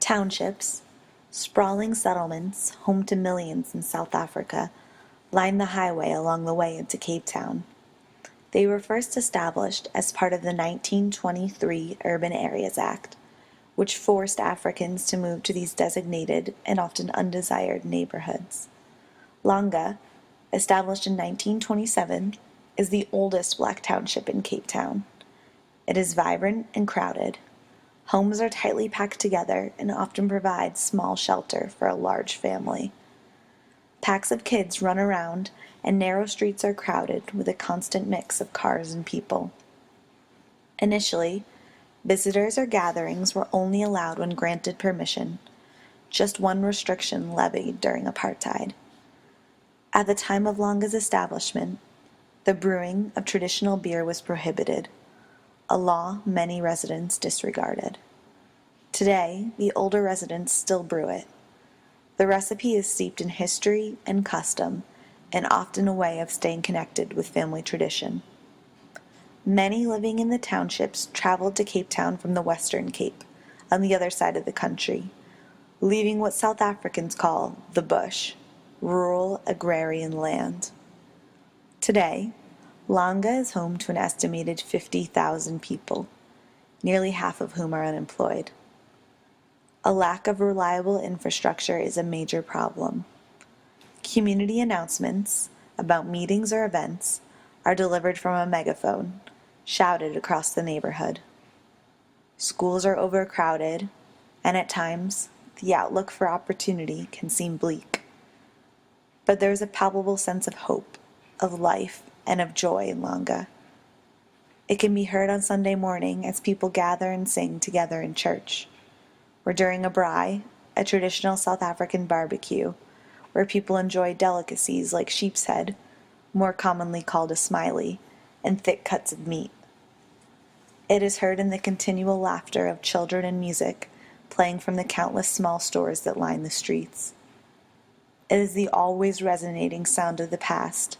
Townships, sprawling settlements home to millions in South Africa, line the highway along the way into Cape Town. They were first established as part of the 1923 Urban Areas Act, which forced Africans to move to these designated and often undesired neighborhoods. Langa, established in 1927, is the oldest black township in Cape Town. It is vibrant and crowded. Homes are tightly packed together and often provide small shelter for a large family. Packs of kids run around, and narrow streets are crowded with a constant mix of cars and people. Initially, visitors or gatherings were only allowed when granted permission, just one restriction levied during apartheid. At the time of Langa's establishment, the brewing of traditional beer was prohibited, a law many residents disregarded. Today, the older residents still brew it. The recipe is steeped in history and custom, and often a way of staying connected with family tradition. Many living in the townships traveled to Cape Town from the Western Cape, on the other side of the country, leaving what South Africans call the bush, rural agrarian land. Today, Langa is home to an estimated 50,000 people, nearly half of whom are unemployed. A lack of reliable infrastructure is a major problem. Community announcements about meetings or events are delivered from a megaphone, shouted across the neighborhood. Schools are overcrowded, and at times, the outlook for opportunity can seem bleak. But there is a palpable sense of hope, of life, and of joy in Langa. It can be heard on Sunday morning as people gather and sing together in church, or during a braai, a traditional South African barbecue, where people enjoy delicacies like sheep's head, more commonly called a smiley, and thick cuts of meat. It is heard in the continual laughter of children and music playing from the countless small stores that line the streets. It is the always resonating sound of the past,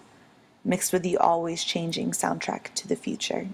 mixed with the always changing soundtrack to the future.